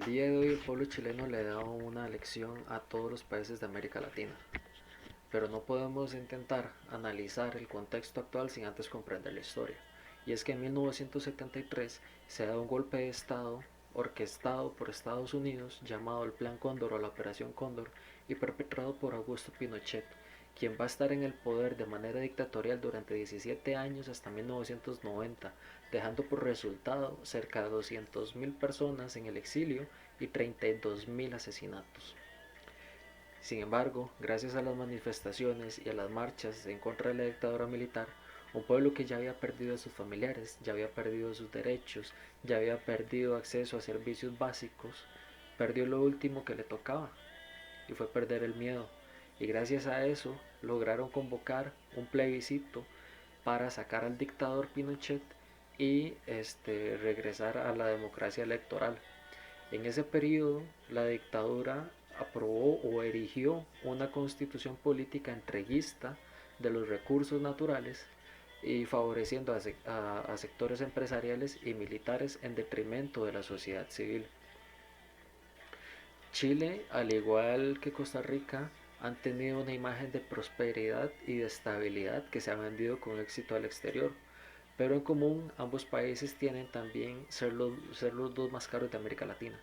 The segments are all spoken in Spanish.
día de hoy el pueblo chileno le da una lección a todos los países de América Latina, pero no podemos intentar analizar el contexto actual sin antes comprender la historia. Y es que en 1973 se da un golpe de Estado orquestado por Estados Unidos llamado el Plan Cóndor o la Operación Cóndor y perpetrado por Augusto Pinochet, quien va a estar en el poder de manera dictatorial durante 17 años hasta 1990, dejando por resultado cerca de 200.000 personas en el exilio y 32.000 asesinatos. Sin embargo, gracias a las manifestaciones y a las marchas en contra de la dictadura militar, un pueblo que ya había perdido a sus familiares, ya había perdido sus derechos, ya había perdido acceso a servicios básicos, perdió lo último que le tocaba, y fue perder el miedo. Y gracias a eso lograron convocar un plebiscito para sacar al dictador Pinochet y regresar a la democracia electoral. En ese periodo, la dictadura aprobó o erigió una constitución política entreguista de los recursos naturales y favoreciendo a sectores empresariales y militares en detrimento de la sociedad civil. Chile, al igual que Costa Rica, han tenido una imagen de prosperidad y de estabilidad que se ha vendido con éxito al exterior, pero en común ambos países tienen también ser los dos más caros de América Latina.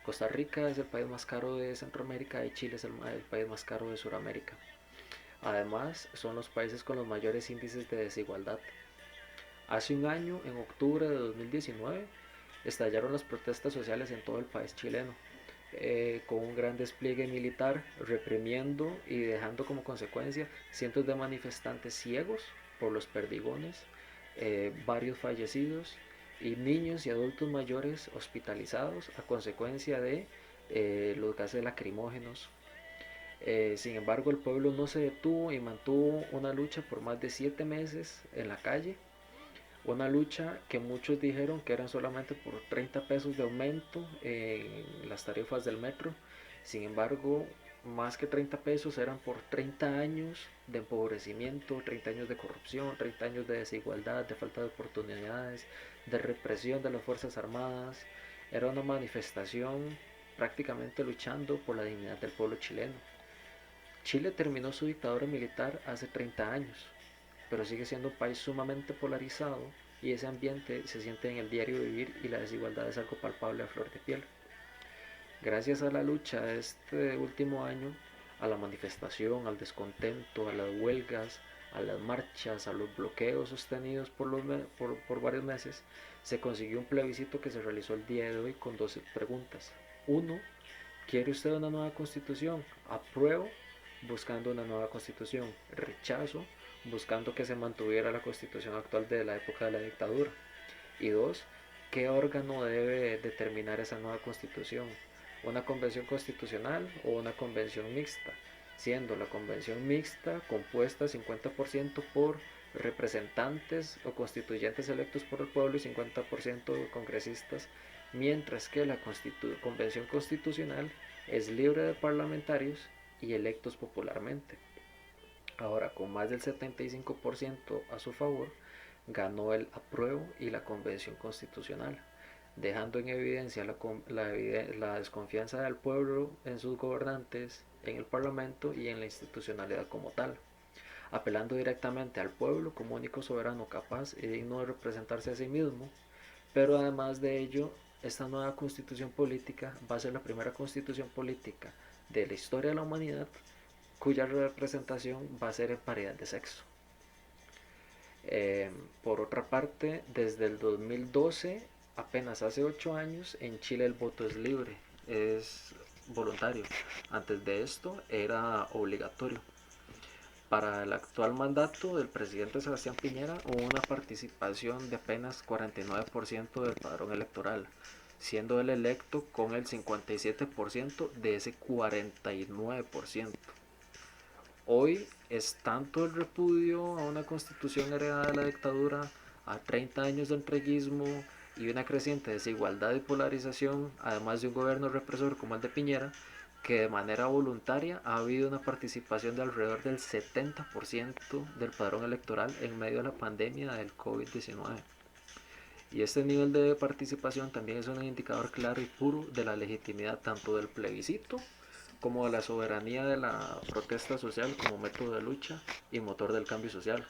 Costa Rica es el país más caro de Centroamérica y Chile es el país más caro de Sudamérica. Además, son los países con los mayores índices de desigualdad. Hace un año, en octubre de 2019, estallaron las protestas sociales en todo el país chileno, con un gran despliegue militar reprimiendo y dejando como consecuencia cientos de manifestantes ciegos por los perdigones, varios fallecidos y niños y adultos mayores hospitalizados a consecuencia de los gases lacrimógenos. Sin embargo, el pueblo no se detuvo y mantuvo una lucha por más de 7 meses en la calle, una lucha que muchos dijeron que eran solamente por 30 pesos de aumento en las tarifas del metro. Sin embargo, más que 30 pesos eran por 30 años de empobrecimiento, 30 años de corrupción, 30 años de desigualdad, de falta de oportunidades, de represión de las Fuerzas Armadas. Era una manifestación prácticamente luchando por la dignidad del pueblo chileno. Chile terminó su dictadura militar hace 30 años, pero sigue siendo un país sumamente polarizado y ese ambiente se siente en el diario vivir y la desigualdad es algo palpable a flor de piel. Gracias a la lucha de este último año, a la manifestación, al descontento, a las huelgas, a las marchas, a los bloqueos sostenidos por varios meses, se consiguió un plebiscito que se realizó el día de hoy con 12 preguntas. Uno, ¿quiere usted una nueva constitución? Apruebo, buscando una nueva constitución. Rechazo, buscando que se mantuviera la constitución actual de la época de la dictadura. Y dos, ¿qué órgano debe determinar esa nueva constitución? ¿Una convención constitucional o una convención mixta? Siendo la convención mixta compuesta 50% por representantes o constituyentes electos por el pueblo y 50% congresistas, mientras que la convención constitucional es libre de parlamentarios y electos popularmente. Ahora, con más del 75% a su favor, ganó el apruebo y la convención constitucional, dejando en evidencia la desconfianza del pueblo en sus gobernantes, en el parlamento y en la institucionalidad como tal, apelando directamente al pueblo como único soberano capaz y digno de representarse a sí mismo. Pero además de ello, esta nueva constitución política va a ser la primera constitución política de la historia de la humanidad cuya representación va a ser en paridad de sexo. Por otra parte, desde el 2012, apenas hace 8 años, en Chile el voto es libre, es voluntario. Antes de esto era obligatorio. Para el actual mandato del presidente Sebastián Piñera hubo una participación de apenas 49% del padrón electoral, siendo él electo con el 57% de ese 49%. Hoy es tanto el repudio a una constitución heredada de la dictadura, a 30 años de entreguismo y una creciente desigualdad y polarización, además de un gobierno represor como el de Piñera, que de manera voluntaria ha habido una participación de alrededor del 70% del padrón electoral en medio de la pandemia del COVID-19. Y este nivel de participación también es un indicador claro y puro de la legitimidad tanto del plebiscito como de la soberanía de la protesta social como método de lucha y motor del cambio social.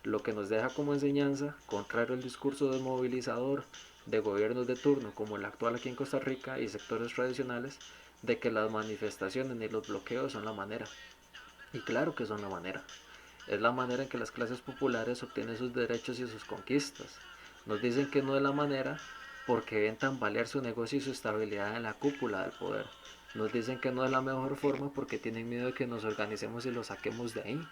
Lo que nos deja como enseñanza, contrario al discurso desmovilizador de gobiernos de turno como el actual aquí en Costa Rica y sectores tradicionales, de que las manifestaciones ni los bloqueos son la manera. Y claro que son la manera. Es la manera en que las clases populares obtienen sus derechos y sus conquistas. Nos dicen que no es la manera porque ven tambalear su negocio y su estabilidad en la cúpula del poder. Nos dicen que no es la mejor forma porque tienen miedo de que nos organicemos y lo saquemos de ahí.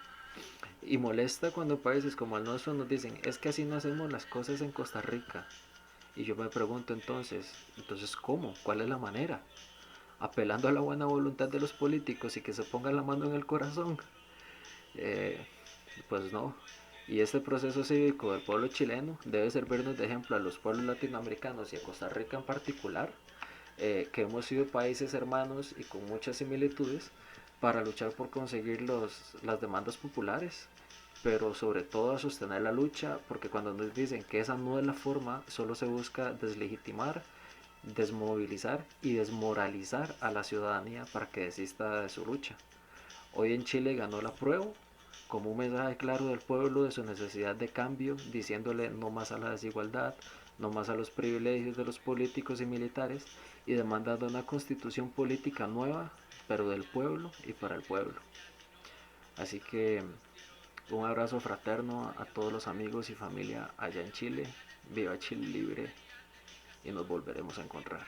Y molesta cuando países como el nuestro nos dicen, es que así no hacemos las cosas en Costa Rica. Y yo me pregunto entonces ¿cómo? ¿Cuál es la manera? Apelando a la buena voluntad de los políticos y que se pongan la mano en el corazón. Eh, pues no. Y este proceso cívico del pueblo chileno debe servirnos de ejemplo a los pueblos latinoamericanos y a Costa Rica en particular, que hemos sido países hermanos y con muchas similitudes para luchar por conseguir las demandas populares, pero sobre todo a sostener la lucha, porque cuando nos dicen que esa no es la forma, solo se busca deslegitimar, desmovilizar y desmoralizar a la ciudadanía para que desista de su lucha. Hoy en Chile ganó la prueba como un mensaje claro del pueblo de su necesidad de cambio, diciéndole no más a la desigualdad, no más a los privilegios de los políticos y militares y demandando una constitución política nueva, pero del pueblo y para el pueblo. Así que un abrazo fraterno a todos los amigos y familia allá en Chile. Viva Chile libre y nos volveremos a encontrar.